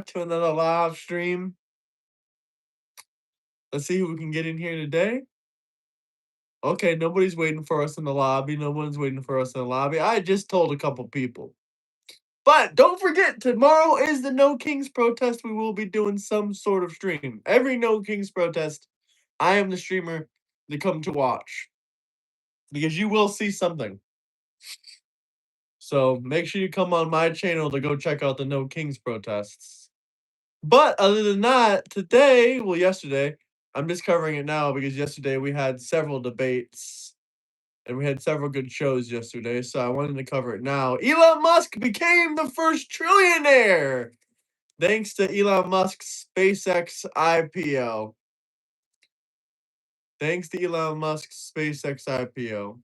to another live stream. Let's see who we can get in here today. Okay, nobody's waiting for us in the lobby. No one's waiting for us in the lobby. I just told a couple people. But don't forget, tomorrow is the No Kings protest. We will be doing some sort of stream. Every No Kings protest, I am the streamer to come to watch. Because you will see something. So make sure you come on my channel to go check out the No Kings protests. But other than that, yesterday, I'm just covering it now because yesterday we had several debates and we had several good shows yesterday. So I wanted to cover it now. Elon Musk became the first trillionaire thanks to Elon Musk's SpaceX IPO. Thanks to Elon Musk's SpaceX IPO.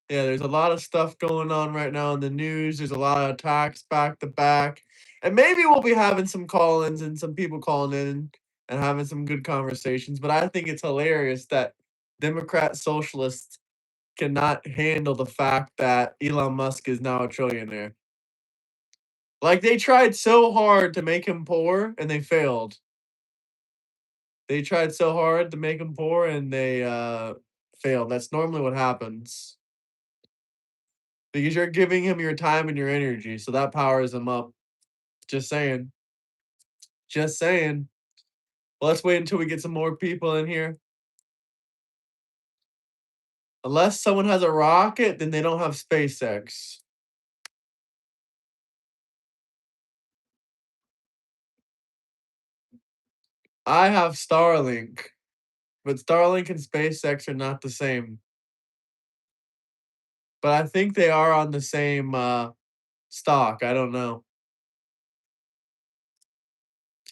Yeah, there's a lot of stuff going on right now in the news. There's a lot of attacks back to back. And maybe we'll be having some call-ins and some people calling in and having some good conversations. But I think it's hilarious that Democrat socialists cannot handle the fact that Elon Musk is now a trillionaire. Like, they tried so hard to make him poor and they failed. They tried so hard to make him poor and they failed. That's normally what happens. Because you're giving him your time and your energy, so that powers him up. Just saying. Just saying. Well, let's wait until we get some more people in here. Unless someone has a rocket, then they don't have SpaceX. I have Starlink, but Starlink and SpaceX are not the same. But I think they are on the same stock. I don't know.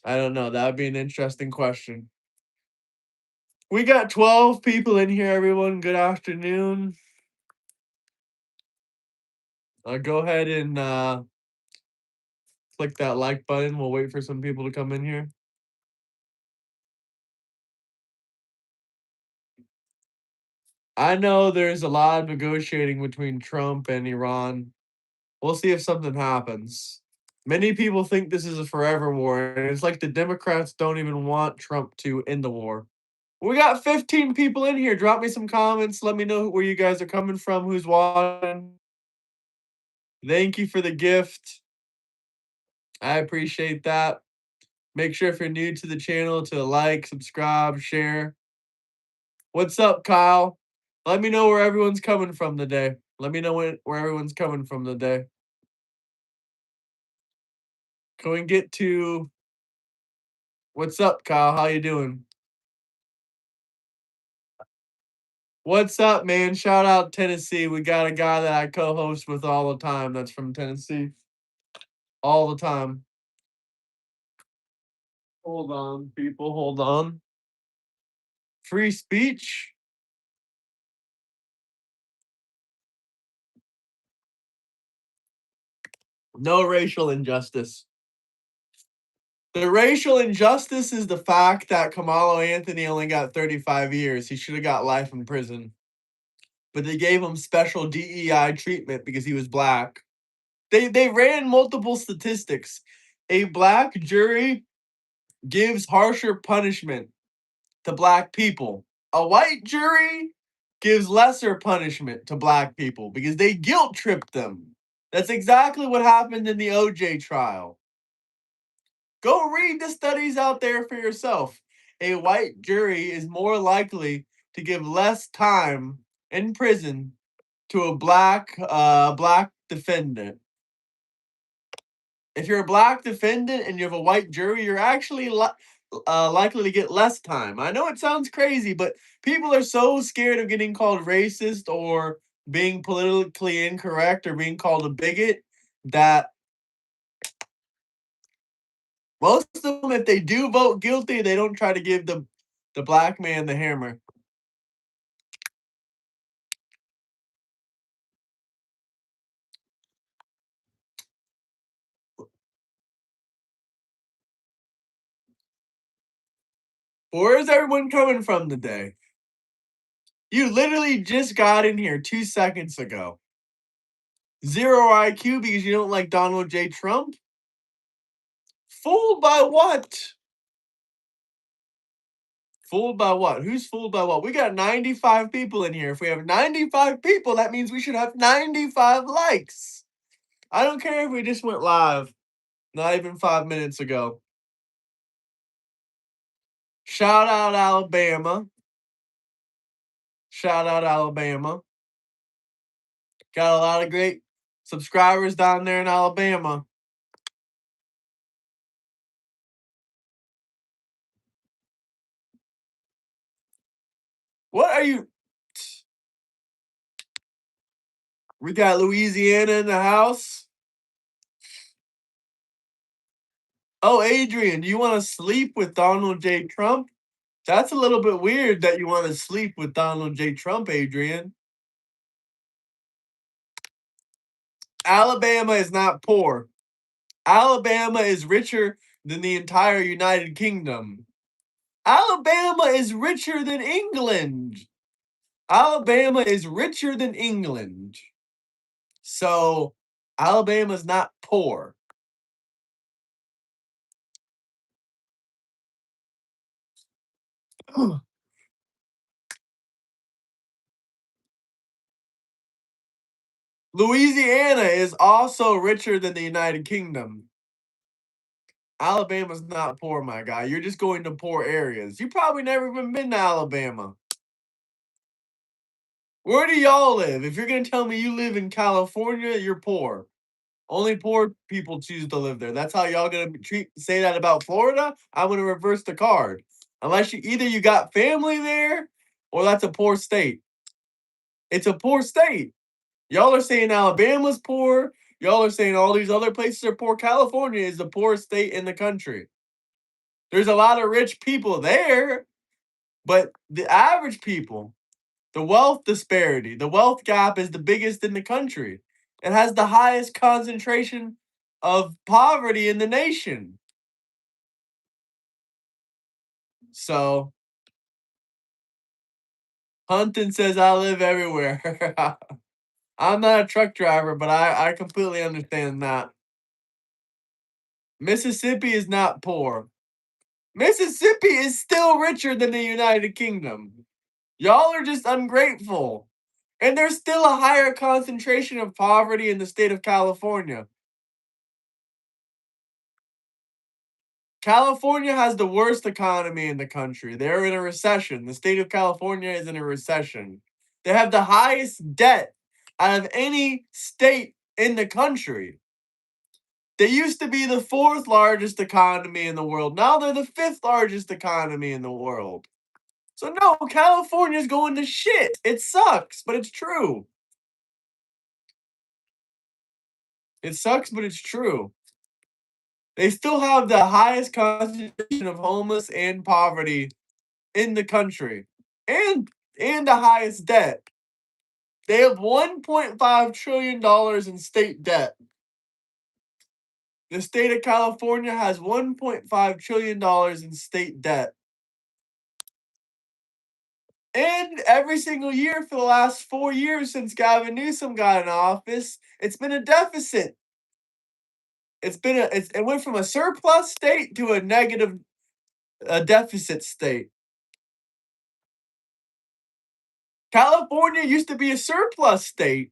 I don't know. That would be an interesting question. We got 12 people in here, everyone. Good afternoon. Go ahead and click that like button. We'll wait for some people to come in here. I know there's a lot of negotiating between Trump and Iran. We'll see if something happens. Many people think this is a forever war, and it's like the Democrats don't even want Trump to end the war. We got 15 people in here. Drop me some comments. Let me know where you guys are coming from, who's watching. Thank you for the gift. I appreciate that. Make sure if you're new to the channel to like, subscribe, share. What's up, Kyle? Let me know where everyone's coming from today. Let me know where everyone's coming from today. Can we get to what's up, Kyle? How you doing? What's up, man? Shout out Tennessee. We got a guy that I co-host with all the time that's from Tennessee. All the time. Hold on, people. Hold on. Free speech? No racial injustice. The racial injustice is the fact that Kamalo Anthony only got 35 years. He should have got life in prison. But they gave him special DEI treatment because he was black. They ran multiple statistics. A black jury gives harsher punishment to black people. A white jury gives lesser punishment to black people because they guilt tripped them. That's exactly what happened in the OJ trial. Go read the studies out there for yourself. A white jury is more likely to give less time in prison to a black defendant. If you're a black defendant and you have a white jury, you're actually likely to get less time. I know it sounds crazy, but people are so scared of getting called racist or being politically incorrect or being called a bigot that most of them, if they do vote guilty, they don't try to give the black man the hammer. Where's everyone coming from today? You literally just got in here 2 seconds ago. Zero IQ because you don't like Donald J. Trump? Fooled by what? Fooled by what? Who's fooled by what? We got 95 people in here. If we have 95 people, that means we should have 95 likes. I don't care if we just went live not even 5 minutes ago. Shout out Alabama. Shout out Alabama. Got a lot of great subscribers down there in Alabama. What are you? We got Louisiana in the house. Oh, Adrian, do you want to sleep with Donald J. Trump? That's a little bit weird that you want to sleep with Donald J. Trump, Adrian. Alabama is not poor. Alabama is richer than the entire United Kingdom. Alabama is richer than England. Alabama is richer than England. So, Alabama's not poor. Louisiana is also richer than the United Kingdom. Alabama's not poor, my guy. You're just going to poor areas. You probably never even been to Alabama. Where do y'all live? If you're gonna tell me you live in California, you're poor. Only poor people choose to live there. That's how y'all gonna say that about Florida? I'm gonna reverse the card. Unless you got family there, or that's a poor state. It's a poor state. Y'all are saying Alabama's poor. Y'all are saying all these other places are poor. California is the poorest state in the country. There's a lot of rich people there, but the average people, the wealth disparity, the wealth gap is the biggest in the country. It has the highest concentration of poverty in the nation. So, Hunton says I live everywhere. I'm not a truck driver, but I completely understand that. Mississippi is not poor. Mississippi is still richer than the United Kingdom. Y'all are just ungrateful. And there's still a higher concentration of poverty in the state of California. California has the worst economy in the country. They're in a recession. The state of California is in a recession. They have the highest debt out of any state in the country. They used to be the fourth largest economy in the world. Now they're the fifth largest economy in the world. So no, California's going to shit. It sucks, but it's true. It sucks, but it's true. They still have the highest concentration of homeless and poverty in the country. And the highest debt. They have $1.5 trillion in state debt. The state of California has $1.5 trillion in state debt. And every single year for the last 4 years since Gavin Newsom got in office, it's been a deficit. It went from a surplus state to a deficit state. California used to be a surplus state.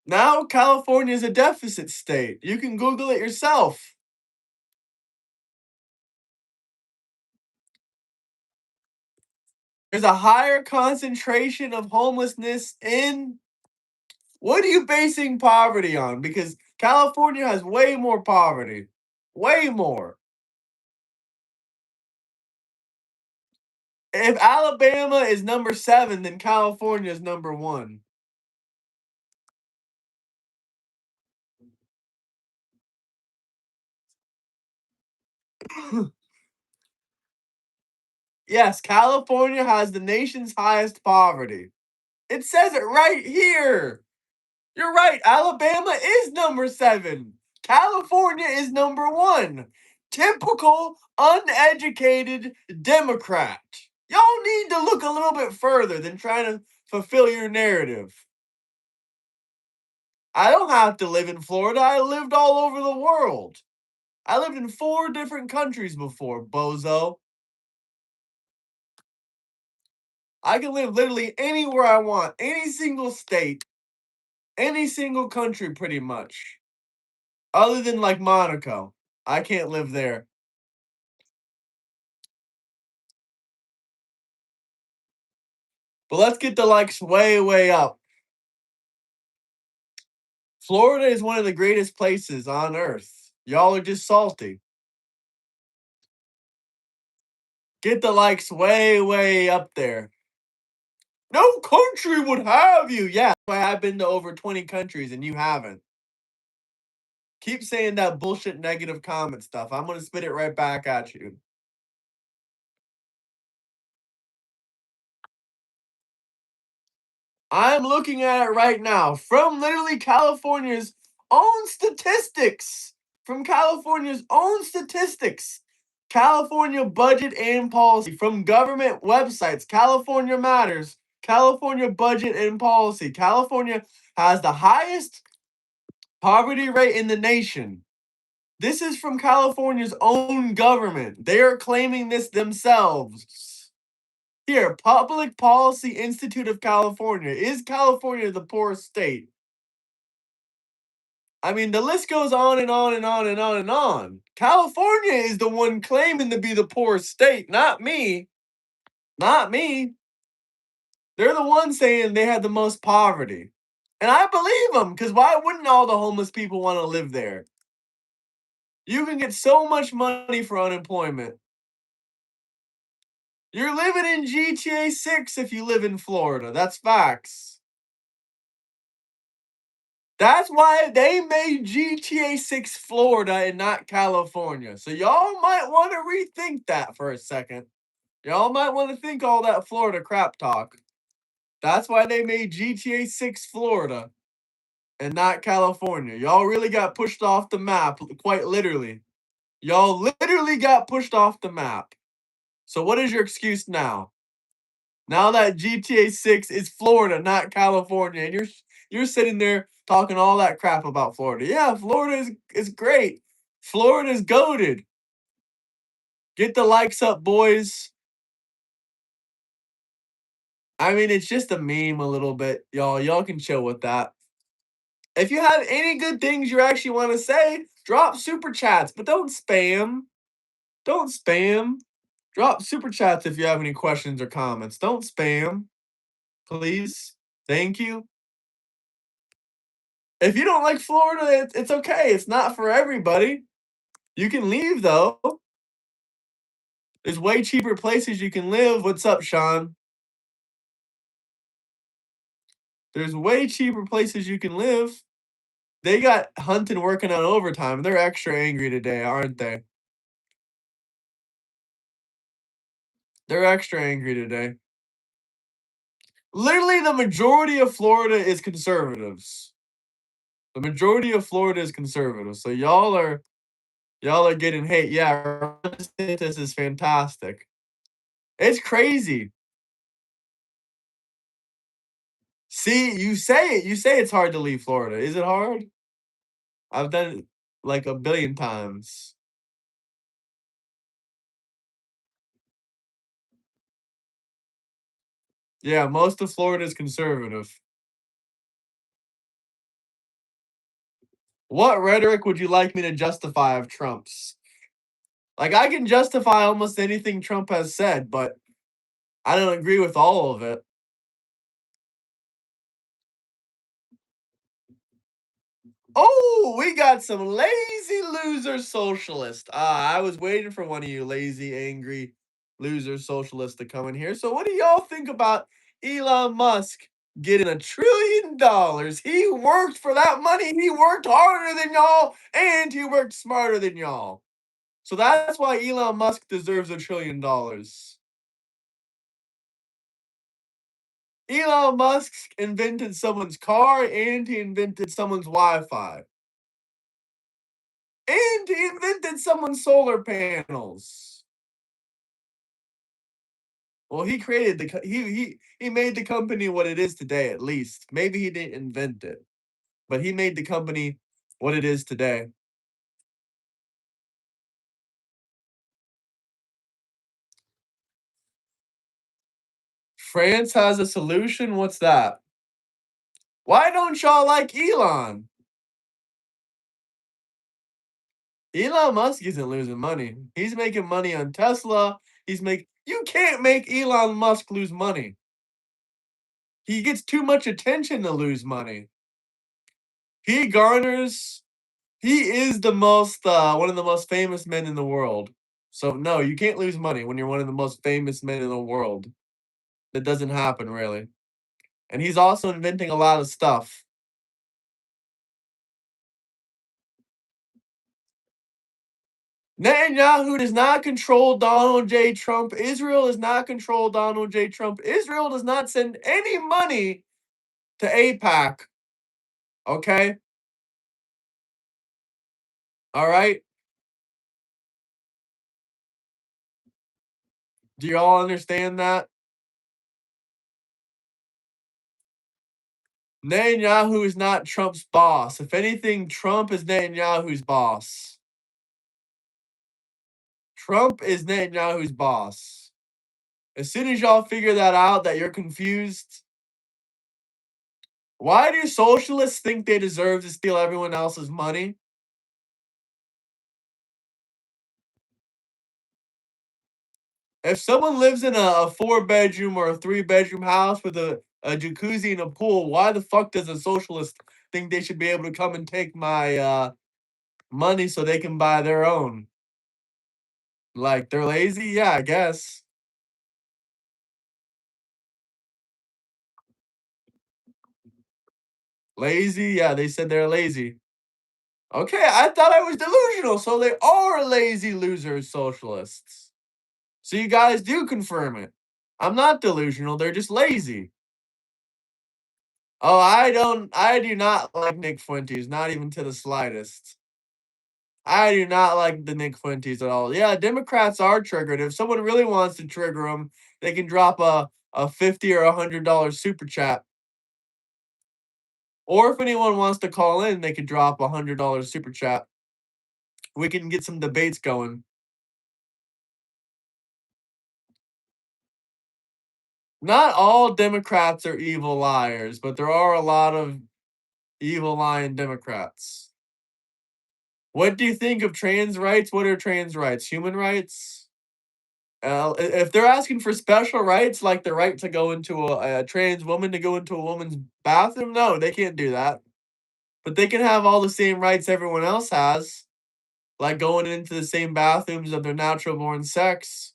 Now California is a deficit state. You can Google it yourself. There's a higher concentration of homelessness in. What are you basing poverty on? Because California has way more poverty. Way more. If Alabama is number 7, then California is number 1. Yes, California has the nation's highest poverty. It says it right here. You're right. Alabama is number 7. California is number 1. Typical uneducated Democrat. Y'all need to look a little bit further than trying to fulfill your narrative. I don't have to live in Florida. I lived all over the world. I lived in 4 different countries before, bozo. I can live literally anywhere I want, any single state, any single country pretty much. Other than like Monaco. I can't live there. But let's get the likes way, way up. Florida is one of the greatest places on earth. Y'all are just salty. Get the likes way, way up there. No country would have you. Yeah, I've been to over 20 countries and you haven't. Keep saying that bullshit negative comment stuff. I'm going to spit it right back at you. I'm looking at it right now from literally California's own statistics. From California's own statistics. California budget and policy from government websites. California Matters. California budget and policy. California has the highest poverty rate in the nation. This is from California's own government. They are claiming this themselves. Here, Public Policy Institute of California. Is California the poorest state? I mean, the list goes on and on and on and on and on. California is the one claiming to be the poorest state, not me. Not me. They're the ones saying they had the most poverty. And I believe them, because why wouldn't all the homeless people want to live there? You can get so much money for unemployment. You're living in GTA 6 if you live in Florida. That's facts. That's why they made GTA 6 Florida and not California. So y'all might want to rethink that for a second. Y'all might want to think all that Florida crap talk. That's why they made GTA 6 Florida and not California. Y'all really got pushed off the map, quite literally. Y'all literally got pushed off the map. So what is your excuse now? Now that GTA 6 is Florida, not California, and you're sitting there talking all that crap about Florida. Yeah, Florida is great. Florida's goated. Get the likes up, boys. I mean, it's just a meme a little bit, y'all. Y'all can chill with that. If you have any good things you actually want to say, drop super chats, but don't spam. Don't spam. Drop super chats if you have any questions or comments. Don't spam. Please. Thank you. If you don't like Florida, it's okay. It's not for everybody. You can leave though. There's way cheaper places you can live. What's up, Sean? There's way cheaper places you can live. They got Hunting working on overtime. They're extra angry today, aren't they? They're extra angry today. Literally, the majority of Florida is conservatives. The majority of Florida is conservative. So y'all are getting hate. Yeah, Ron DeSantis is fantastic. It's crazy. See, you say it. You say it's hard to leave Florida. Is it hard? I've done it like a billion times. Yeah, most of Florida is conservative. What rhetoric would you like me to justify of Trump's? Like, I can justify almost anything Trump has said, but I don't agree with all of it. Oh, we got some lazy loser socialist. I was waiting for one of you lazy, angry loser socialists to come in here. So, what do y'all think about Elon Musk getting $1 trillion? He worked for that money. He worked harder than y'all, and he worked smarter than y'all. So that's why Elon Musk deserves $1 trillion. Elon Musk invented someone's car, and he invented someone's Wi-Fi. And he invented someone's solar panels. Well, he created he made the company what it is today. At least maybe he didn't invent it. but he made the company what it is today. France has a solution? What's that? Why don't y'all like Elon? Elon Musk isn't losing money. He's making money on Tesla. You can't make Elon Musk lose money. He gets too much attention to lose money. He garners he is the most one of the most famous men in the world. So no, you can't lose money when you're one of the most famous men in the world. That doesn't happen really. And he's also inventing a lot of stuff. Netanyahu does not control Donald J. Trump. Israel does not control Donald J. Trump. Israel does not send any money to APAC. Okay? All right? Do you all understand that? Netanyahu is not Trump's boss. If anything, Trump is Netanyahu's boss. Trump is Netanyahu's boss. As soon as y'all figure that out, that you're confused, why do socialists think they deserve to steal everyone else's money? If someone lives in a 4-bedroom or a 3-bedroom house with a jacuzzi and a pool, why the fuck does a socialist think they should be able to come and take my money so they can buy their own? Like, they're lazy? Yeah, I guess. Lazy? Yeah, they said they're lazy. Okay, I thought I was delusional, so they are lazy losers, socialists. So you guys do confirm it. I'm not delusional, they're just lazy. Oh, I do not like Nick Fuentes, not even to the slightest. I do not like the Nick Fuentes at all. Yeah, Democrats are triggered. If someone really wants to trigger them, they can drop a 50 or $100 super chat. Or if anyone wants to call in, they could drop $100 super chat. We can get some debates going. Not all Democrats are evil liars, but there are a lot of evil lying Democrats. What do you think of trans rights? What are trans rights? Human rights? If they're asking for special rights, like the right to go into a trans woman to go into a woman's bathroom, no, they can't do that. But they can have all the same rights everyone else has, like going into the same bathrooms of their natural born sex.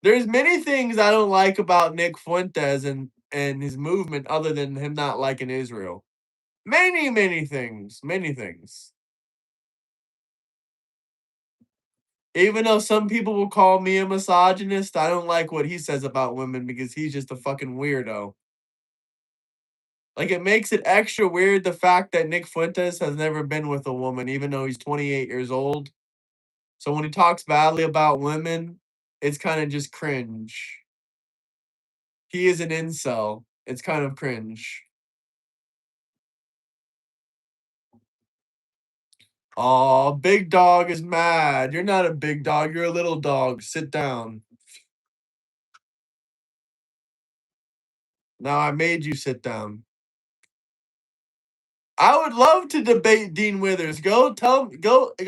There's many things I don't like about Nick Fuentes and his movement other than him not liking Israel. Many, many things. Many things. Even though some people will call me a misogynist, I don't like what he says about women because he's just a fucking weirdo. Like, it makes it extra weird the fact that Nick Fuentes has never been with a woman, even though he's 28 years old. So when he talks badly about women, it's kind of just cringe. He is an incel. It's kind of cringe. Oh, big dog is mad. You're not a big dog. You're a little dog. Sit down. Now I made you sit down. I would love to debate Dean Withers. Go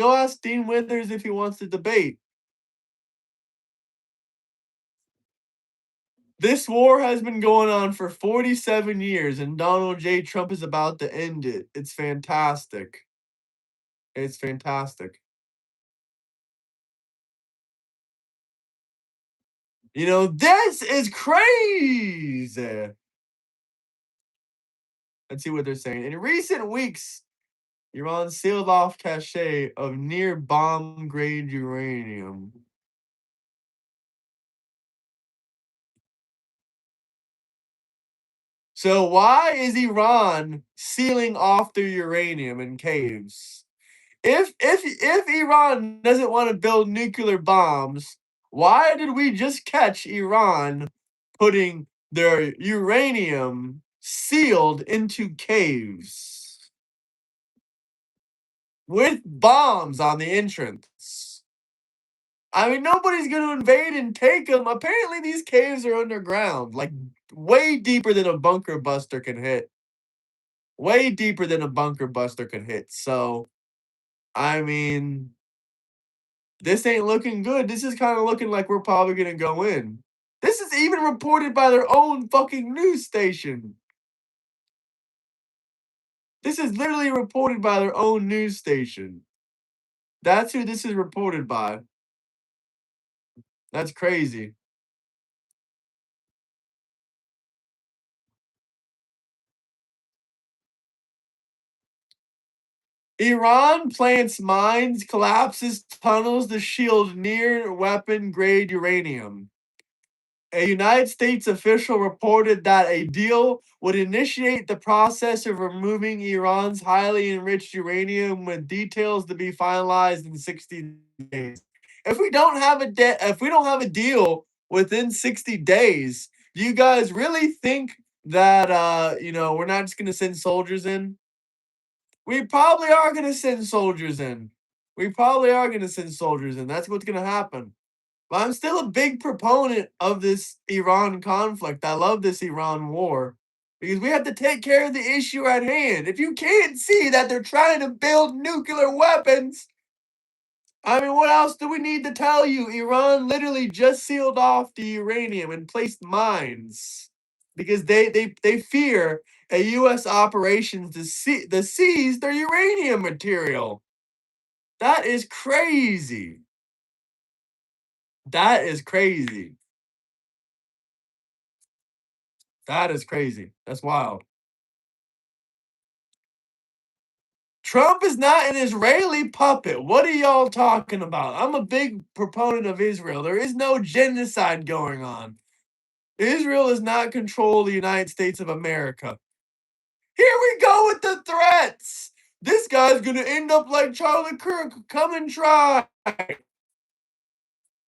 ask Dean Withers if he wants to debate. This war has been going on for 47 years and Donald J. Trump is about to end it. It's fantastic. It's fantastic. You know, this is crazy. Let's see what they're saying. In recent weeks, Iran sealed off cache of near bomb grade uranium. So why is Iran sealing off their uranium in caves? If Iran doesn't want to build nuclear bombs, why did we just catch Iran putting their uranium sealed into caves with bombs on the entrance. I mean, nobody's going to invade and take them. Apparently, these caves are underground, like way deeper than a bunker buster can hit. Way deeper than a bunker buster can hit. So, I mean, this ain't looking good. This is kind of looking like we're probably going to go in. This is even reported by their own fucking news station. This is literally reported by their own news station. That's who this is reported by. That's crazy. Iran plants mines, collapses tunnels to shield near weapon grade uranium. A United States official reported that a deal would initiate the process of removing Iran's highly enriched uranium with details to be finalized in 60 days. If we don't have a deal within 60 days, do you guys really think that we're not just going to send soldiers in? We probably are going to send soldiers in. We probably are going to send soldiers in. That's what's going to happen. But I'm still a big proponent of this Iran conflict. I love this Iran war because we have to take care of the issue at hand. If you can't see that they're trying to build nuclear weapons, I mean, what else do we need to tell you? Iran literally just sealed off the uranium and placed mines because they fear a U.S. operations to seize their uranium material. That is crazy. That is crazy. That is crazy. That's wild. Trump is not an Israeli puppet. What are y'all talking about? I'm a big proponent of Israel. There is no genocide going on. Israel does not control the United States of America. Here we go with the threats. This guy's gonna end up like Charlie Kirk. Come and try.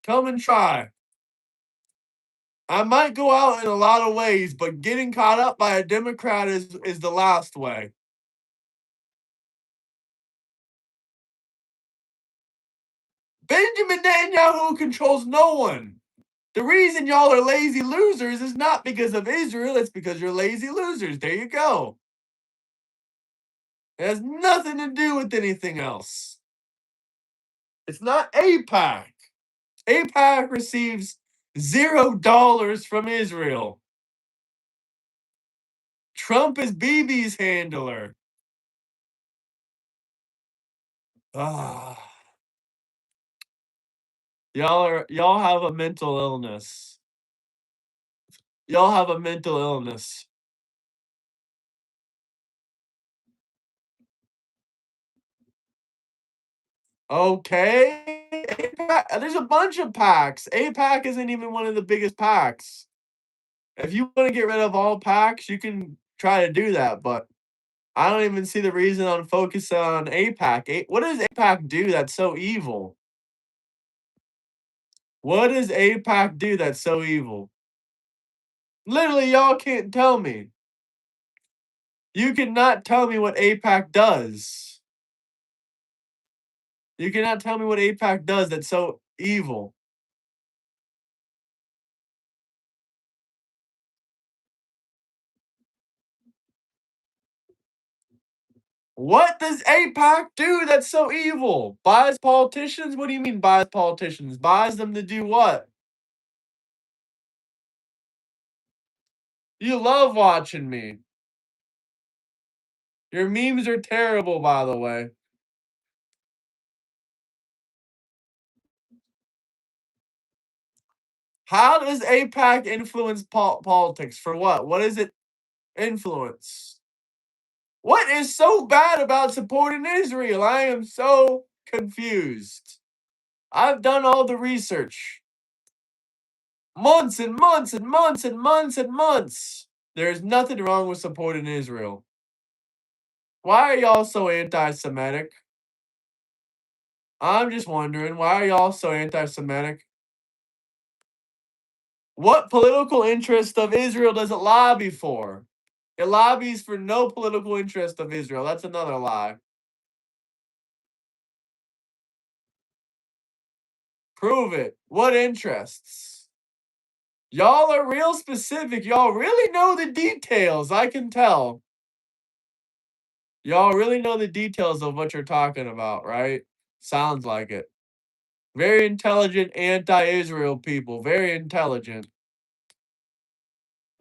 Come and try. I might go out in a lot of ways, but getting caught up by a Democrat is the last way. Benjamin Netanyahu controls no one. The reason y'all are lazy losers is not because of Israel, it's because you're lazy losers. There you go. It has nothing to do with anything else. It's not AIPAC. AIPAC receives $0 from Israel. Trump is Bibi's handler. Ah. Y'all have a mental illness. Y'all have a mental illness. Okay. AIPAC, there's a bunch of packs. AIPAC isn't even one of the biggest packs. If you want to get rid of all packs, you can try to do that, but I don't even see the reason on focus on AIPAC. What does AIPAC do that's so evil? What does AIPAC do that's so evil? Literally, y'all can't tell me. You cannot tell me what AIPAC does. You cannot tell me what AIPAC does that's so evil. What does AIPAC do that's so evil? Buys politicians? What do you mean buys politicians? Buys them to do what? You love watching me. Your memes are terrible, by the way. How does AIPAC influence politics? For what? What does it influence? What is so bad about supporting Israel? I am so confused. I've done all the research. Months and months and months and months and months. There's nothing wrong with supporting Israel. Why are y'all so anti Semitic? I'm just wondering, why are y'all so anti Semitic? What political interest of Israel does it lobby for? It lobbies for no political interest of Israel. That's another lie. Prove it. What interests? Y'all are real specific. Y'all really know the details. I can tell. Y'all really know the details of what you're talking about, right? Sounds like it. Very intelligent anti-Israel people. Very intelligent.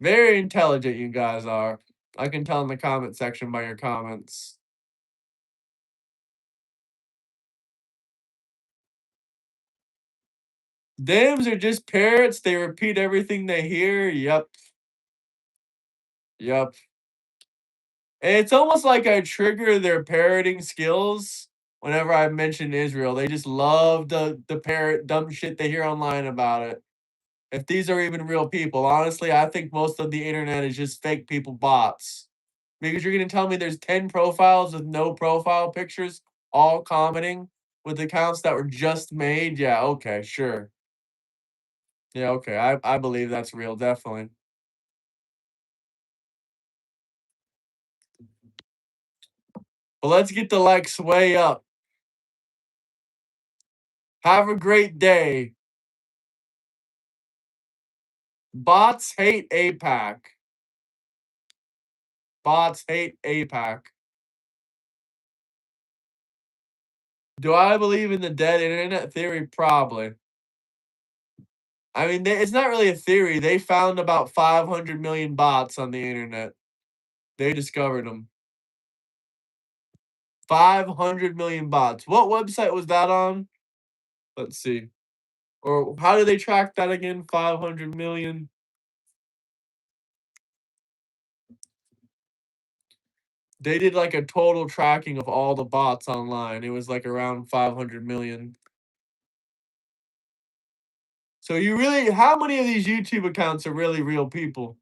Very intelligent you guys are. I can tell in the comment section by your comments. Dems are just parrots. They repeat everything they hear. Yep. Yep. And it's almost like I trigger their parroting skills whenever I mention Israel. They just love the parrot dumb shit they hear online about it. If these are even real people, honestly, I think most of the internet is just fake people bots. Because you're gonna tell me there's 10 profiles with no profile pictures, all commenting with accounts that were just made. Yeah, okay, sure. Yeah, okay. I believe that's real, definitely. But let's get the likes way up. Have a great day. Bots hate APAC. Bots hate APAC. Do I believe in the dead internet theory? Probably. I mean, it's not really a theory. They found about 500 million bots on the internet. They discovered them. 500 million bots. What website was that on? Let's see. Or how do they track that again? 500 million. They did like a total tracking of all the bots online. It was like around 500 million. So you really, how many of these YouTube accounts are really real people?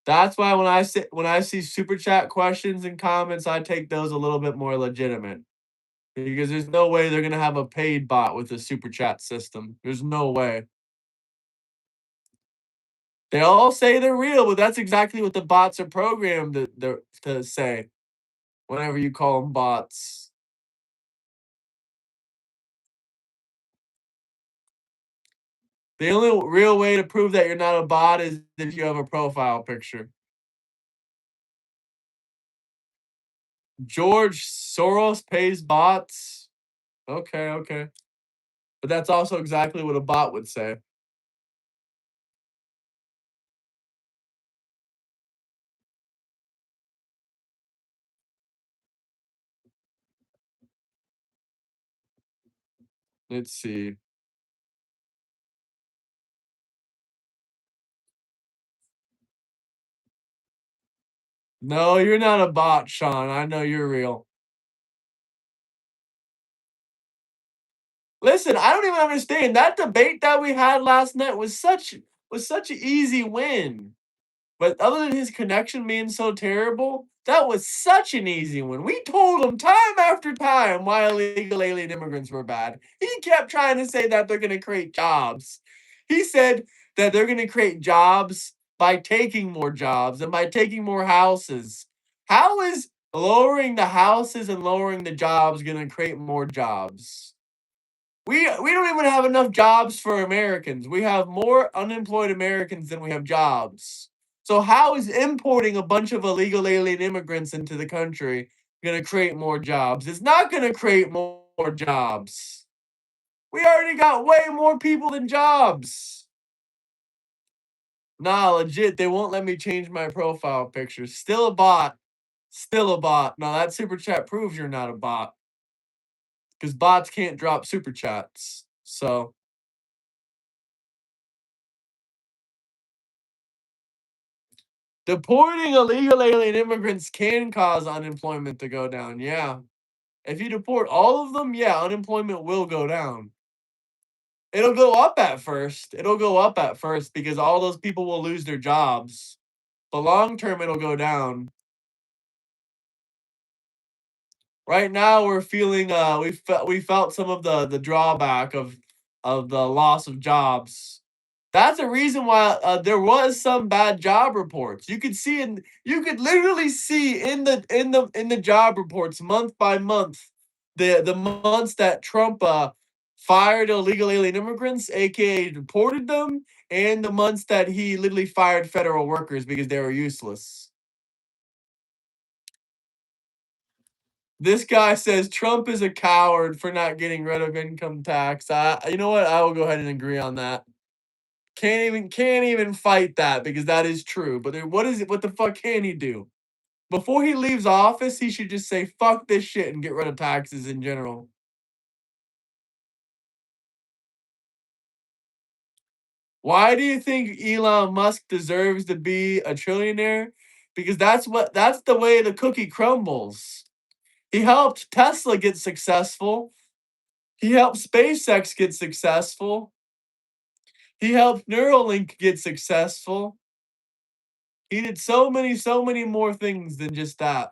That's why when I see super chat questions and comments, I take those a little bit more legitimate. Because there's no way they're gonna have a paid bot with a super chat system. There's no way. They all say they're real, but that's exactly what the bots are programmed to say whenever you call them bots. The only real way to prove that you're not a bot is if you have a profile picture. George Soros pays bots. Okay, okay. But that's also exactly what a bot would say. Let's see. No, you're not a bot, Sean. I know you're real. Listen, I don't even understand. That debate that we had last night was such an easy win. But other than his connection being so terrible, that was such an easy one. We told him time after time why illegal alien immigrants were bad. He kept trying to say that they're going to create jobs. He said that they're going to create jobs by taking more jobs and by taking more houses. How is lowering the houses and lowering the jobs going to create more jobs? We don't even have enough jobs for Americans. We have more unemployed Americans than we have jobs. So how is importing a bunch of illegal alien immigrants into the country going to create more jobs? It's not going to create more jobs. We already got way more people than jobs. Nah, legit, they won't let me change my profile picture. Still a bot. Still a bot. No, that super chat proves you're not a bot. Because bots can't drop super chats. So deporting illegal alien immigrants can cause unemployment to go down. Yeah. If you deport all of them, yeah, unemployment will go down. It'll go up at first. It'll go up at first because all those people will lose their jobs. But long term, it'll go down. Right now, we're feeling we felt some of the drawback of the loss of jobs. That's a reason why there was some bad job reports. You could literally see in the job reports month by month the months that Trump fired illegal alien immigrants, aka deported them, and the months that he literally fired federal workers because they were useless. This guy says Trump is a coward for not getting rid of income tax. You know what? I will go ahead and agree on that. Can't even fight that because that is true. But then what is it? What the fuck can he do? Before he leaves office, he should just say fuck this shit and get rid of taxes in general. Why do you think Elon Musk deserves to be a trillionaire? Because that's the way the cookie crumbles. He helped Tesla get successful. He helped SpaceX get successful. He helped Neuralink get successful. He did so many more things than just that.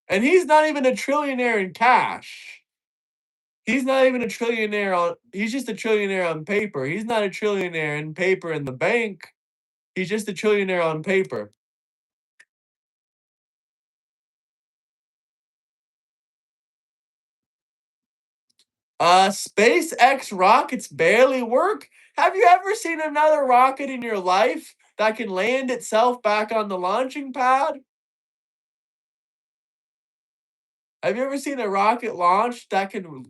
And he's not even a trillionaire in cash. He's not even a trillionaire on he's just a trillionaire on paper. He's not a trillionaire in paper in the bank. He's just a trillionaire on paper. SpaceX rockets barely work. Have you ever seen another rocket in your life that can land itself back on the launching pad? Have you ever seen a rocket launch that can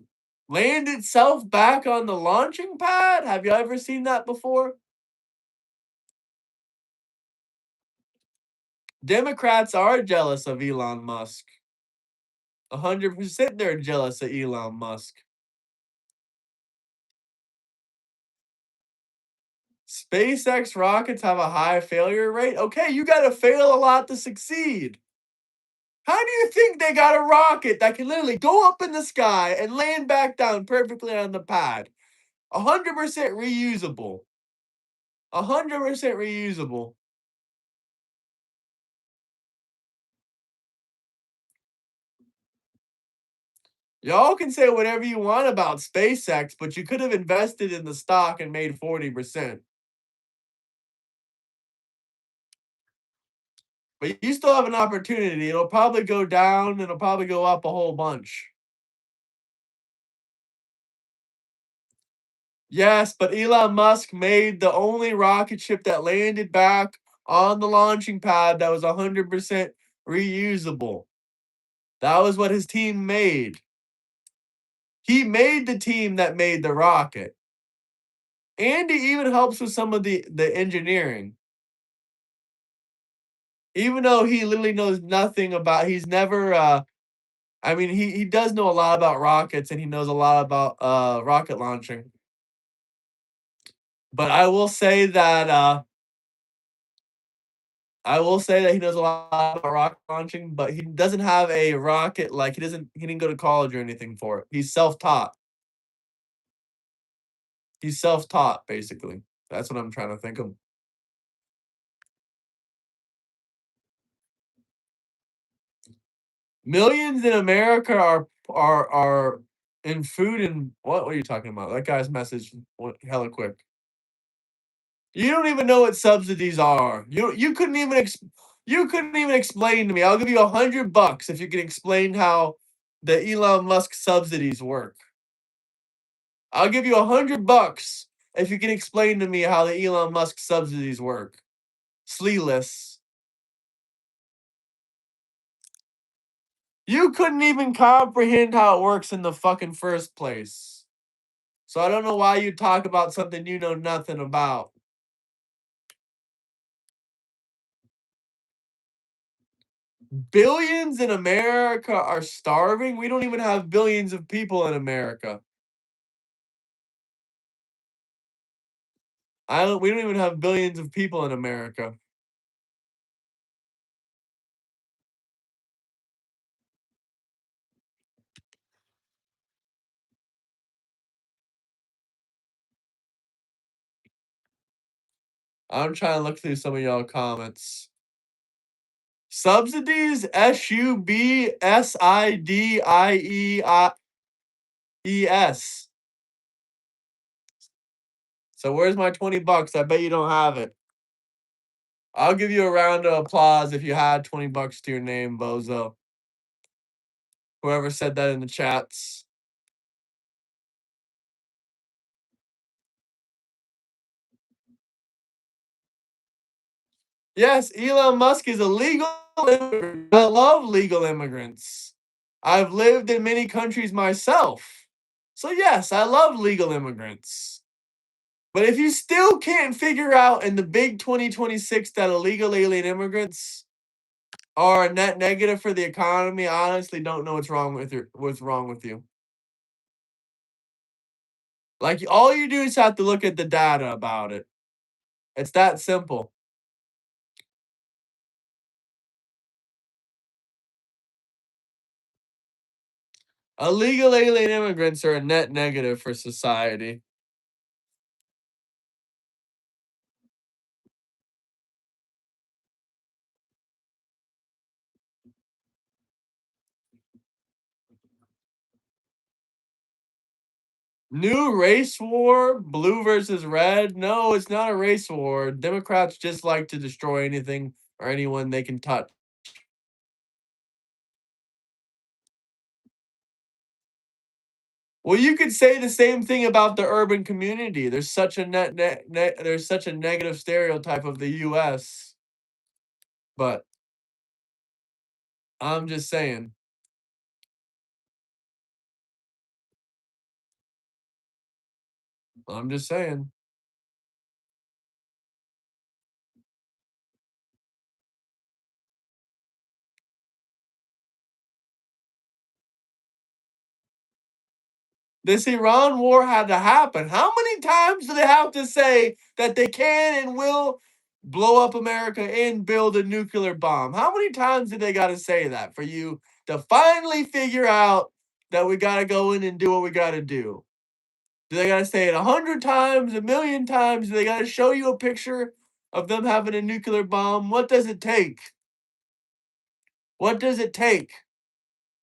land itself back on the launching pad? Have you ever seen that before? Democrats are jealous of Elon Musk. 100% they're jealous of Elon Musk. SpaceX rockets have a high failure rate. Okay, you got to fail a lot to succeed. How do you think they got a rocket that can literally go up in the sky and land back down perfectly on the pad? 100% reusable. 100% reusable. Y'all can say whatever you want about SpaceX, but you could have invested in the stock and made 40%. But you still have an opportunity. It'll probably go down, it'll probably go up a whole bunch. Yes, but Elon Musk made the only rocket ship that landed back on the launching pad that was 100% reusable. That was what his team made. He made the team that made the rocket. And he even helps with some of the engineering. Even though he literally knows nothing about he's never I mean he does know a lot about rockets and he knows a lot about rocket launching. But I will say that he knows a lot about rocket launching, but he doesn't have a rocket like he didn't go to college or anything for it. He's self-taught. He's self-taught basically. That's what I'm trying to think of. Millions in America are in food and what are you talking about? That guy's message went hella quick. You don't even know what subsidies are. You couldn't even explain to me. I'll give you $100 if you can explain how the Elon Musk subsidies work. I'll give you $100 if you can explain to me how the Elon Musk subsidies work. Sleeless. You couldn't even comprehend how it works in the fucking first place. So I don't know why you talk about something you know nothing about. Billions in America are starving. We don't even have billions of people in America. We don't even have billions of people in America. I'm trying to look through some of y'all comments. Subsidies, SUBSIDIE. ES. So where's my 20 bucks? I bet you don't have it. I'll give you a round of applause if you had 20 bucks to your name, bozo. Whoever said that in the chats. Yes, Elon Musk is a legal immigrant. I love legal immigrants. I've lived in many countries myself. So yes, I love legal immigrants. But if you still can't figure out in the big 2026 that illegal alien immigrants are a net negative for the economy, I honestly don't know what's wrong with you. Like all you do is have to look at the data about it. It's that simple. Illegal alien immigrants are a net negative for society. New race war, blue versus red. No, it's not a race war. Democrats just like to destroy anything or anyone they can touch. Well, you could say the same thing about the urban community. There's such a there's such a negative stereotype of the US. But I'm just saying. I'm just saying. This Iran war had to happen. How many times do they have to say that they can and will blow up America and build a nuclear bomb? How many times did they got to say that for you to finally figure out that we got to go in and do what we got to do? Do they got to say it 100 times, a million times? Do they got to show you a picture of them having a nuclear bomb? What does it take? What does it take?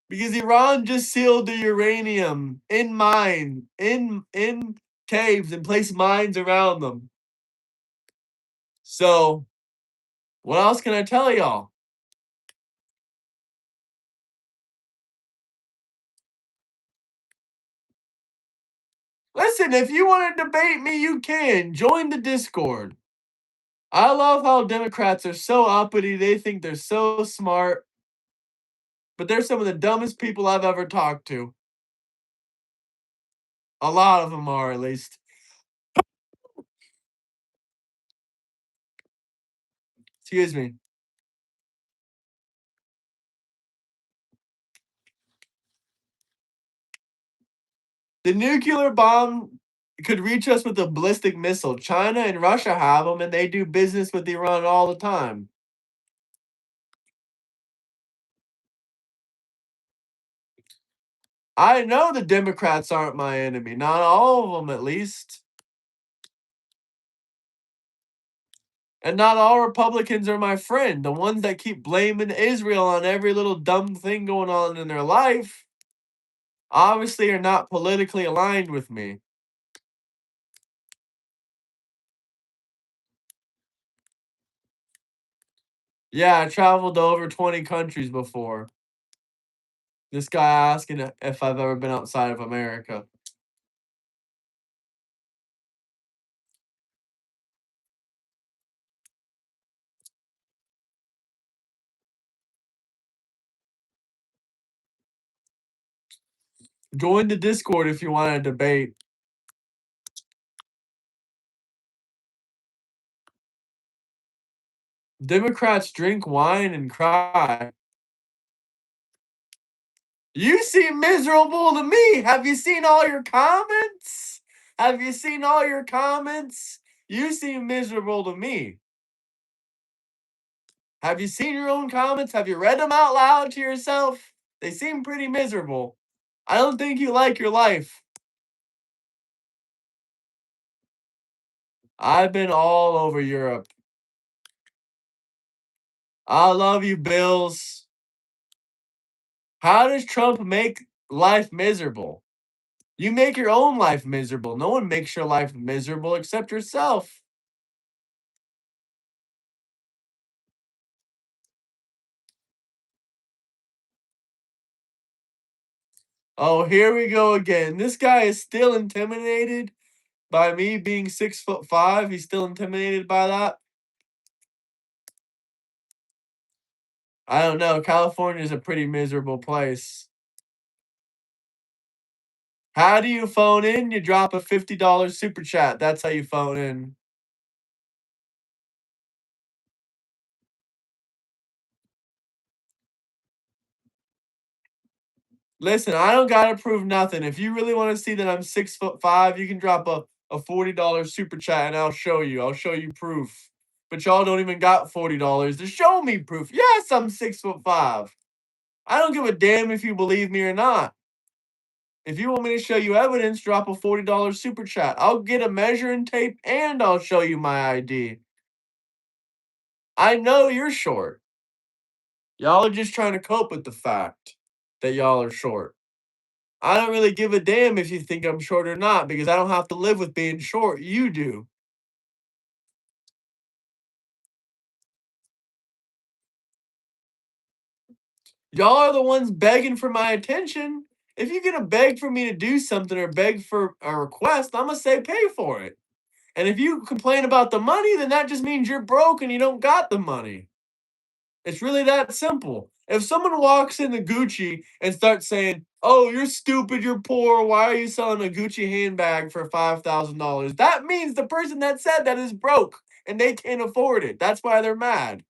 Because Iran just sealed the uranium in caves and placed mines around them. So, what else can I tell y'all? Listen, if you want to debate me, you can. Join the Discord. I love how Democrats are so uppity. They think they're so smart, but they're some of the dumbest people I've ever talked to. A lot of them are, at least. Excuse me. The nuclear bomb could reach us with a ballistic missile. China and Russia have them, and they do business with Iran all the time. I know the Democrats aren't my enemy. Not all of them, at least. And not all Republicans are my friend. The ones that keep blaming Israel on every little dumb thing going on in their life obviously are not politically aligned with me. Yeah, I traveled to over 20 countries before. This guy asking if I've ever been outside of America. Join the Discord if you want to debate. Democrats drink wine and cry. You seem miserable to me. Have you seen all your comments? Have you seen all your comments? You seem miserable to me. Have you seen your own comments? Have you read them out loud to yourself? They seem pretty miserable. I don't think you like your life. I've been all over Europe. I love you, Bills. How does Trump make life miserable? You make your own life miserable. No one makes your life miserable except yourself. Oh, here we go again. This guy is still intimidated by me being 6'5". He's still intimidated by that. I don't know. California is a pretty miserable place. How do you phone in? You drop a $50 super chat. That's how you phone in. Listen, I don't gotta prove nothing. If you really want to see that I'm 6'5", you can drop a $40 super chat and I'll show you. I'll show you proof. But y'all don't even got $40 to show me proof. Yes, I'm 6'5". I don't give a damn if you believe me or not. If you want me to show you evidence, drop a $40 super chat. I'll get a measuring tape and I'll show you my ID. I know you're short. Y'all are just trying to cope with the fact that y'all are short. I don't really give a damn if you think I'm short or not because I don't have to live with being short. You do. Y'all are the ones begging for my attention. If you're gonna beg for me to do something or beg for a request, I'm gonna say pay for it. And if you complain about the money, then that just means you're broke and you don't got the money. It's really that simple. If someone walks into Gucci and starts saying, "Oh, you're stupid, you're poor, why are you selling a Gucci handbag for $5,000?" That means the person that said that is broke and they can't afford it. That's why they're mad.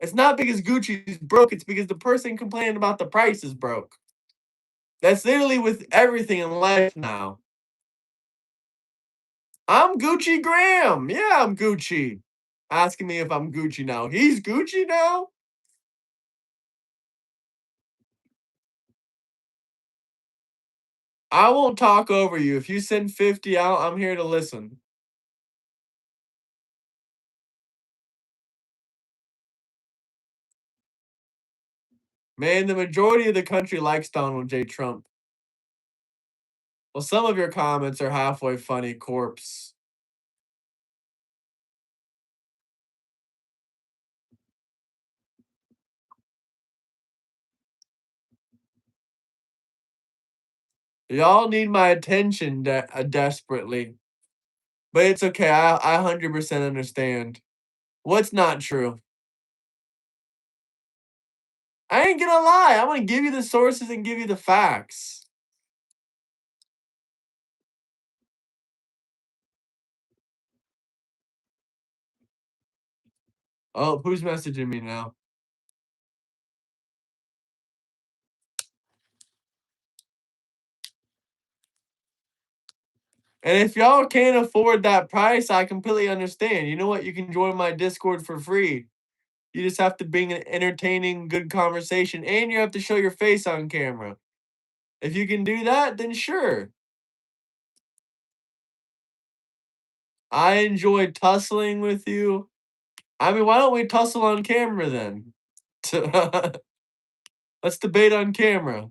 It's not because Gucci's broke, it's because the person complaining about the price is broke. That's literally with everything in life now. I'm Gucci Graham. Yeah, I'm Gucci. Asking me if I'm Gucci now. He's Gucci now? I won't talk over you. If you send 50 out, I'm here to listen. Man, the majority of the country likes Donald J. Trump. Well, some of your comments are halfway funny, corpse. Y'all need my attention desperately. But it's okay. I 100% understand. What's not true? I ain't gonna lie. I'm gonna give you the sources and give you the facts. Oh, who's messaging me now? And if y'all can't afford that price, I completely understand. You know what? You can join my Discord for free. You just have to bring an entertaining, good conversation, and you have to show your face on camera. If you can do that, then sure. I enjoy tussling with you. I mean, why don't we tussle on camera then? Let's debate on camera.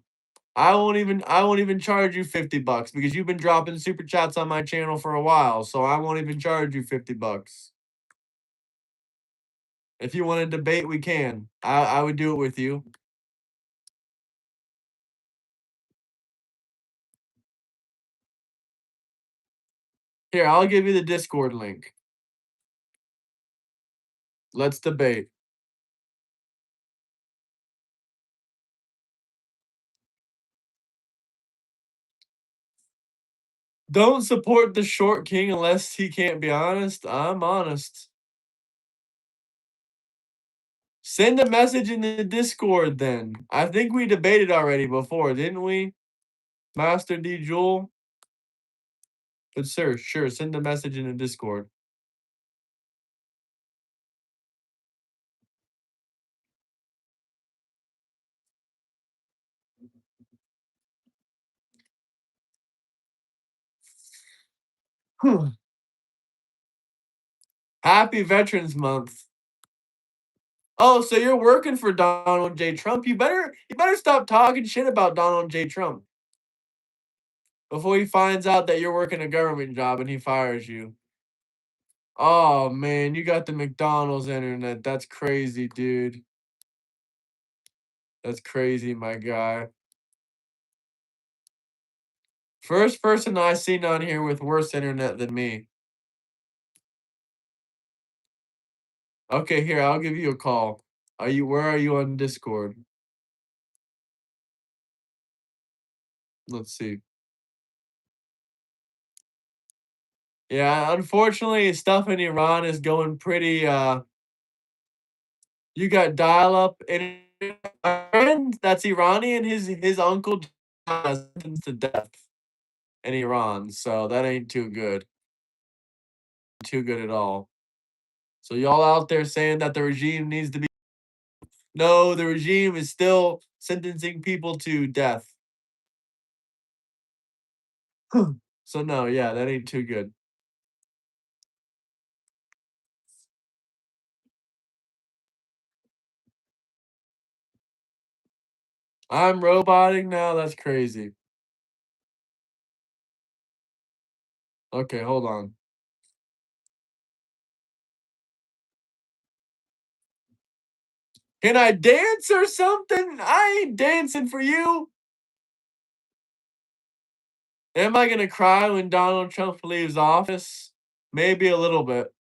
I won't even charge you $50 because you've been dropping super chats on my channel for a while, so I won't even charge you $50. If you want to debate, we can. I would do it with you. Here, I'll give you the Discord link. Let's debate. Don't support the short king unless he can't be honest. I'm honest. Send a message in the Discord then. I think we debated already before, didn't we? Master D Jewel. But sure, send a message in the Discord. Happy Veterans Month. Oh, so you're working for Donald J. Trump. You better stop talking shit about Donald J. Trump. before he finds out that you're working a government job and he fires you. Oh man, you got the McDonald's internet. That's crazy, dude. That's crazy, my guy. First person I seen on here with worse internet than me. Okay, here, I'll give you a call. Where are you on Discord? Let's see. Yeah, unfortunately, stuff in Iran is going pretty. You got dial-up internet. My friend that's Iranian, his uncle was sentenced to death in Iran, so that ain't too good. Too good at all. So y'all out there saying that the regime needs to be, no, the regime is still sentencing people to death. So no, yeah, that ain't too good. I'm roboting now. That's crazy. Okay, hold on. Can I dance or something? I ain't dancing for you. Am I gonna cry when Donald Trump leaves office? Maybe a little bit.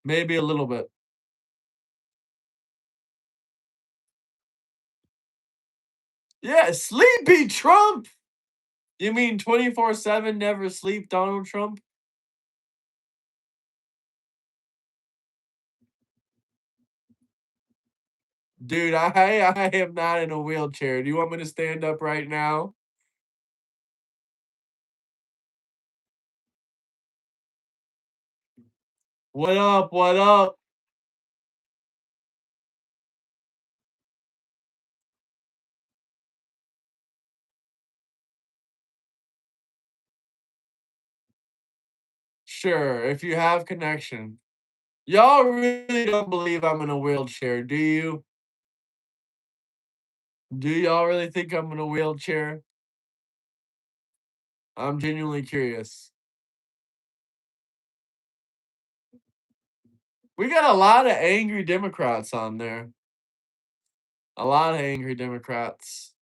Maybe a little bit. Yeah, sleepy Trump. You mean 24/7 never sleep Donald Trump? Dude, I am not in a wheelchair. Do you want me to stand up right now? What up? What up? Sure, if you have connection. Y'all really don't believe I'm in a wheelchair, do you? Do y'all really think I'm in a wheelchair? I'm genuinely curious. We got a lot of angry Democrats on there. A lot of angry Democrats.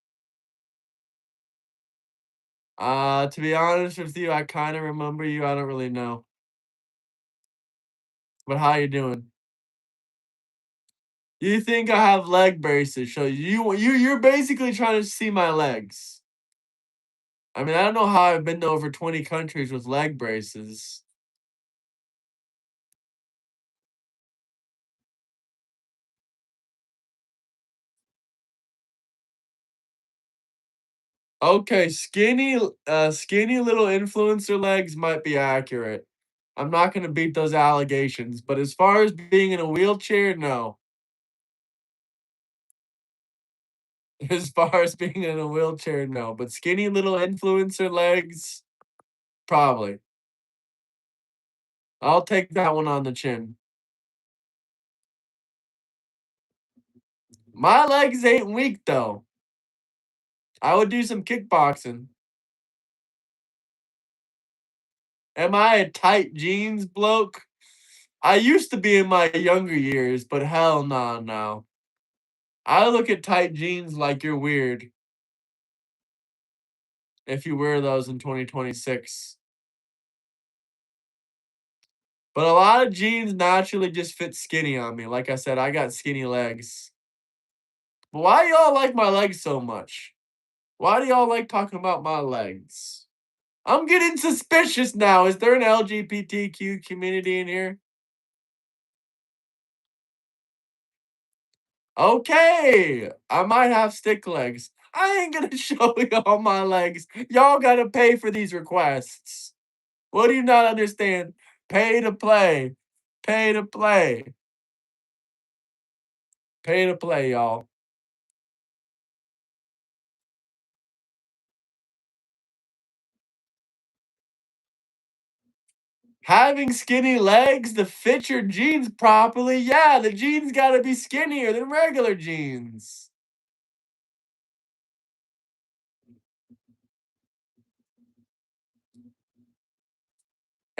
To be honest with you, I kind of remember you. I don't really know. But how you doing? You think I have leg braces? So you're basically trying to see my legs. I mean, I don't know how I've been to over 20 countries with leg braces. Okay, skinny little influencer legs might be accurate. I'm not gonna beat those allegations, but as far as being in a wheelchair, no. As far as being in a wheelchair, no. But skinny little influencer legs, probably. I'll take that one on the chin. My legs ain't weak though. I would do some kickboxing. Am I a tight jeans bloke? I used to be in my younger years, but hell nah now. I look at tight jeans like you're weird if you wear those in 2026. But a lot of jeans naturally just fit skinny on me. Like I said, I got skinny legs. But why y'all like my legs so much? Why do y'all like talking about my legs? I'm getting suspicious now. Is there an LGBTQ community in here? Okay, I might have stick legs. I ain't gonna show y'all my legs. Y'all gotta pay for these requests. What do you not understand? Pay to play. Pay to play. Pay to play, y'all. Having skinny legs to fit your jeans properly, yeah, the jeans gotta be skinnier than regular jeans.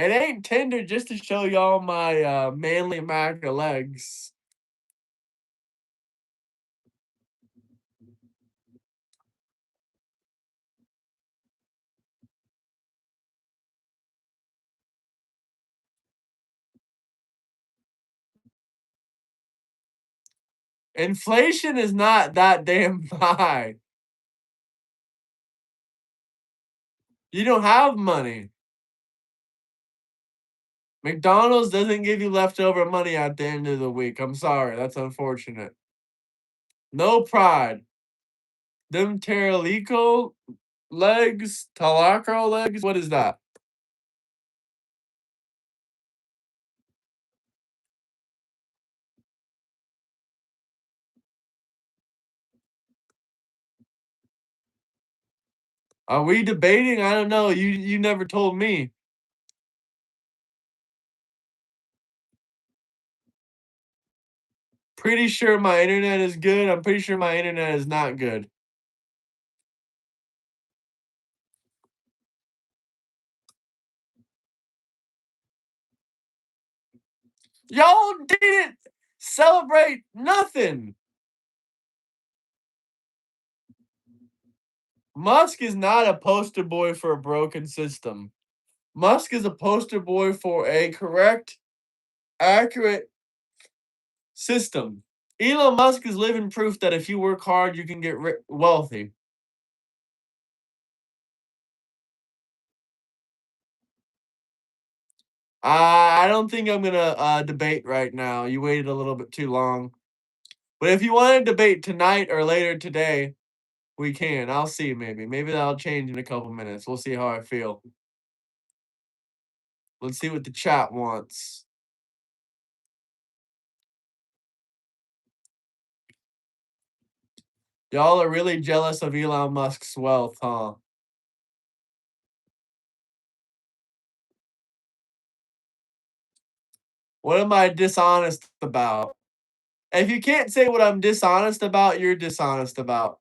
It ain't Tinder just to show y'all my, manly MAGA legs. Inflation is not that damn high. You don't have money. McDonald's doesn't give you leftover money at the end of the week. I'm sorry, that's unfortunate. No pride. Them Teralico legs, Talacro legs, what is that? Are we debating? I don't know. You never told me. Pretty sure my internet is good. I'm pretty sure my internet is not good. Y'all didn't celebrate nothing. Musk is not a poster boy for a broken system. Musk is a poster boy for a correct, accurate system. Elon Musk is living proof that if you work hard, you can get wealthy. I don't think I'm gonna debate right now. You waited a little bit too long. But if you want to debate tonight or later today, we can. I'll see maybe. Maybe that'll change in a couple minutes. We'll see how I feel. Let's see what the chat wants. Y'all are really jealous of Elon Musk's wealth, huh? What am I dishonest about? If you can't say what I'm dishonest about, you're dishonest about.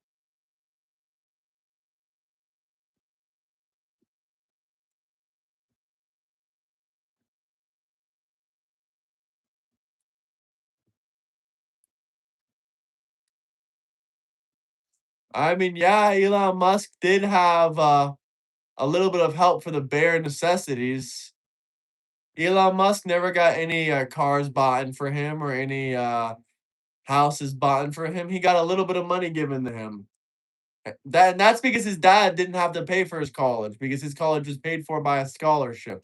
I mean, yeah, Elon Musk did have a little bit of help for the bare necessities. Elon Musk never got any cars bought for him or any houses bought for him. He got a little bit of money given to him. That's because his dad didn't have to pay for his college because his college was paid for by a scholarship.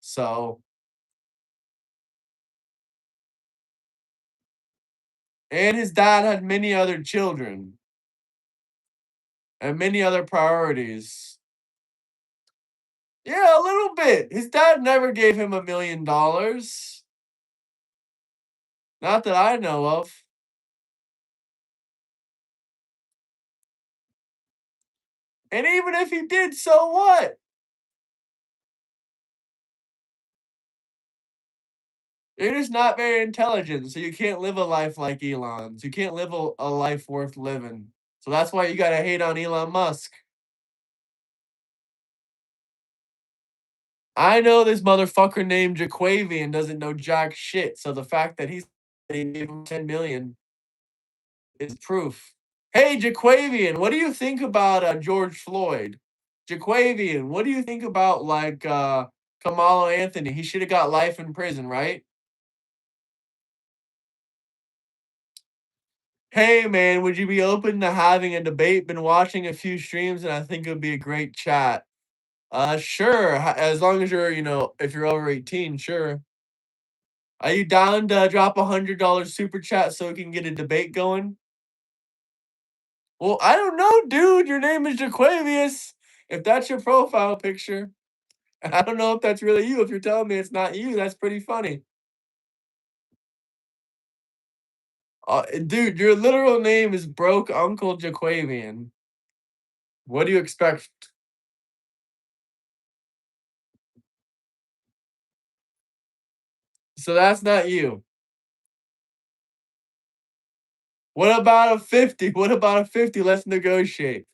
So, and his dad had many other children and many other priorities. Yeah, a little bit. His dad never gave him $1 million. Not that I know of. And even if he did, so what? You're just not very intelligent, so you can't live a life like Elon's. You can't live a life worth living. So that's why you gotta hate on Elon Musk. I know this motherfucker named Jaquavian doesn't know jack shit, so the fact that he gave him 10 million is proof. Hey, Jaquavian, what do you think about George Floyd? Jaquavian, what do you think about like Kamala Anthony? He should have got life in prison, right? Hey man, would you be open to having a debate? Been watching a few streams and I think it would be a great chat. Sure. As long as you're, if you're over 18, sure. Are you down to drop $100 super chat so we can get a debate going? Well, I don't know, dude. Your name is Jaquavius. If that's your profile picture, I don't know if that's really you. If you're telling me it's not you, that's pretty funny. Dude, your literal name is Broke Uncle Jaquavian. What do you expect? So that's not you. What about a 50? What about a 50? Let's negotiate.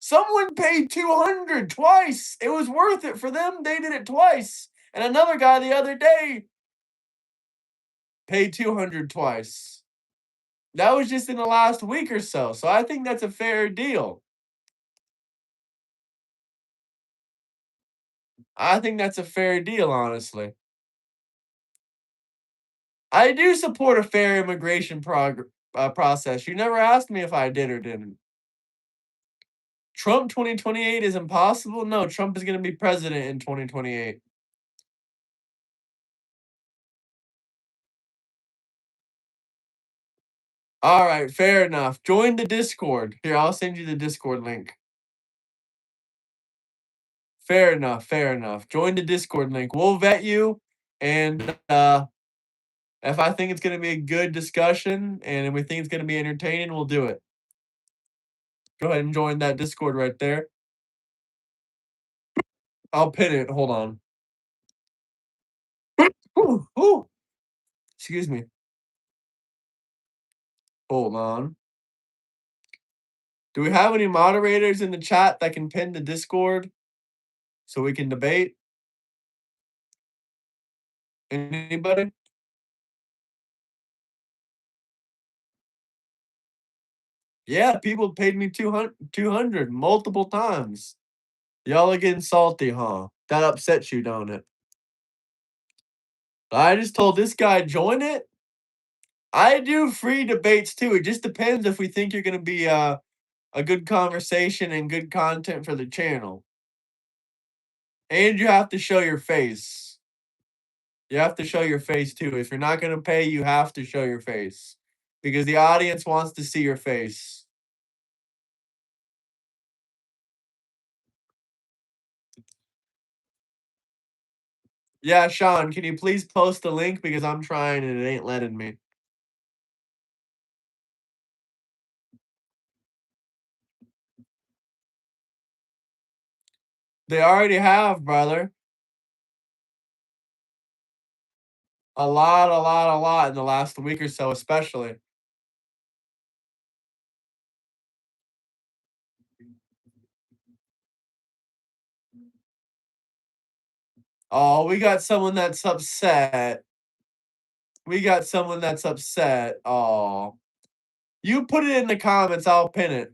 Someone paid 200 twice. It was worth it for them. They did it twice. And another guy the other day paid 200 twice. That was just in the last week or so. So I think that's a fair deal. I think that's a fair deal, honestly. I do support a fair immigration process. You never asked me if I did or didn't. Trump 2028 is impossible? No, Trump is going to be president in 2028. All right, fair enough. Join the Discord. Here, I'll send you the Discord link. Fair enough, fair enough. Join the Discord link. We'll vet you, and if I think it's going to be a good discussion and if we think it's going to be entertaining, we'll do it. Go ahead and join that Discord right there. I'll pin it. Hold on. Ooh, ooh. Excuse me. Hold on. Do we have any moderators in the chat that can pin the Discord so we can debate? Anybody? Yeah, people paid me 200 multiple times. Y'all are getting salty, huh? That upsets you, don't it? I just told this guy join it. I do free debates too. It just depends if we think you're gonna be a good conversation and good content for the channel. And you have to show your face. You have to show your face too. If you're not gonna pay, you have to show your face. Because the audience wants to see your face. Yeah, Sean, can you please post the link because I'm trying and it ain't letting me. They already have, brother. A lot in the last week or so, especially. Oh, we got someone that's upset. We got someone that's upset. Oh. You put it in the comments, I'll pin it.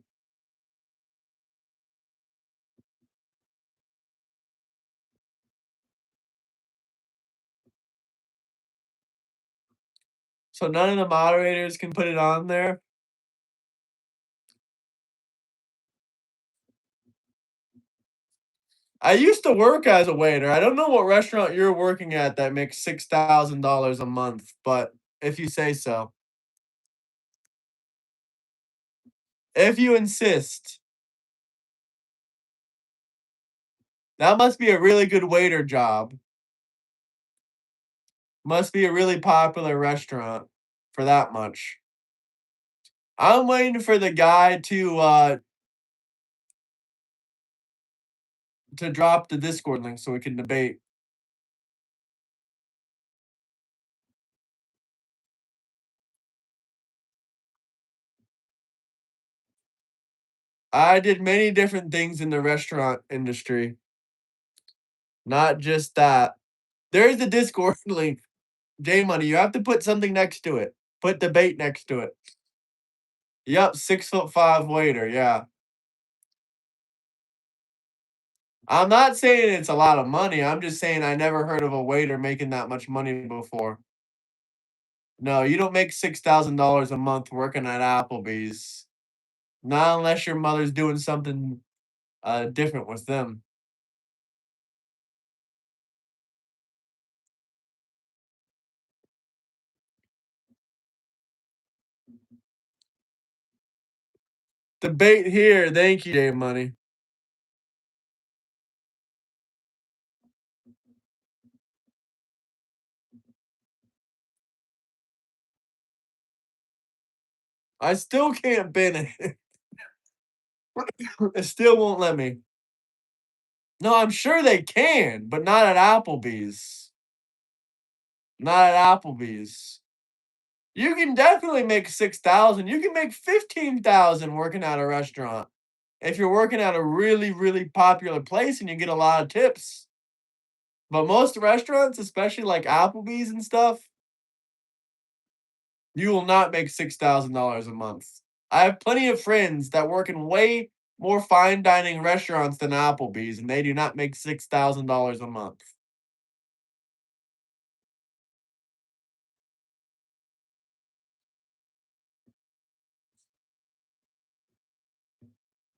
So none of the moderators can put it on there? I used to work as a waiter. I don't know what restaurant you're working at that makes $6,000 a month, but if you say so. If you insist. That must be a really good waiter job. Must be a really popular restaurant for that much. I'm waiting for the guy to drop the Discord link so we can debate. I did many different things in the restaurant industry. Not just that. There's the Discord link. J Money, you have to put something next to it. Put debate next to it. Yep, 6'5" waiter, yeah. I'm not saying it's a lot of money. I'm just saying I never heard of a waiter making that much money before. No, you don't make $6,000 a month working at Applebee's. Not unless your mother's doing something different with them. Debate here. Thank you, J Money. I still can't bin it. It still won't let me. No, I'm sure they can, but not at Applebee's. Not at Applebee's. You can definitely make 6,000. You can make 15,000 working at a restaurant. if you're working at a really, really popular place and you get a lot of tips. But most restaurants, especially like Applebee's and stuff, you will not make $6,000 a month. I have plenty of friends that work in way more fine dining restaurants than Applebee's, and they do not make $6,000 a month.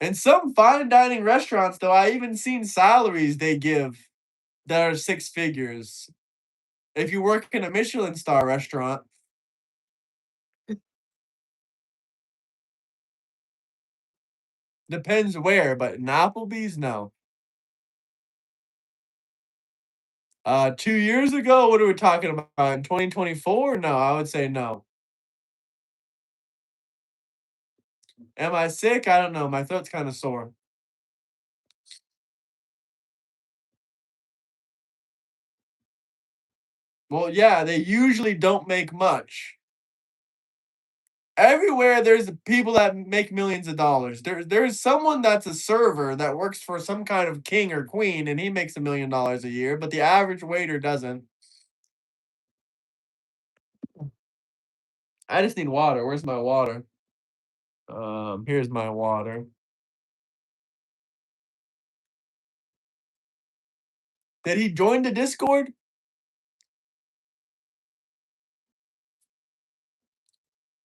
And some fine dining restaurants, though, I even seen salaries they give that are six figures. If you work in a Michelin star restaurant, depends where, but in Applebee's, no. 2 years ago, what are we talking about? In 2024? No, I would say no. Am I sick? I don't know. My throat's kind of sore. Well, yeah, they usually don't make much. Everywhere there's people that make millions of dollars. There's someone that's a server that works for some kind of king or queen, and he makes $1 million a year, but the average waiter doesn't. I just need water. Where's my water? Here's my water. Did he join the Discord?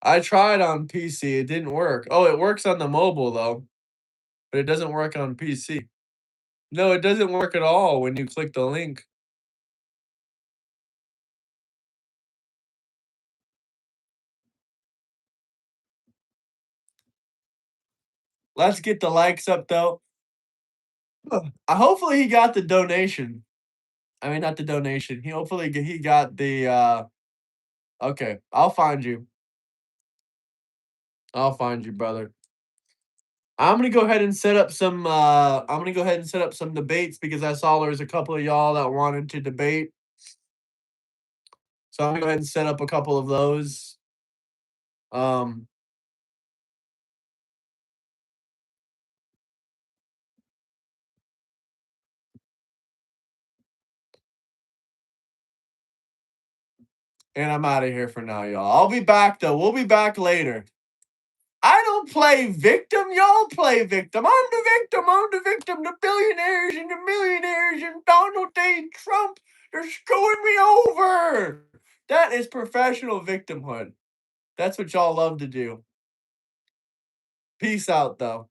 I tried on PC. It didn't work. Oh, it works on the mobile though, but it doesn't work on PC. No, it doesn't work at all when you click the link. Let's get the likes up though. Hopefully he got the donation. I mean, not the donation. He got the okay, I'll find you. I'll find you, brother. I'm gonna go ahead and set up some debates because I saw there was a couple of y'all that wanted to debate. So I'm gonna go ahead and set up a couple of those. Um and I'm out of here for now, y'all. I'll be back though. We'll be back later. I don't play victim. Y'all play victim. I'm the victim. I'm the victim. The billionaires and the millionaires and Donald J. Trump, they're screwing me over. That is professional victimhood. That's what y'all love to do. Peace out, though.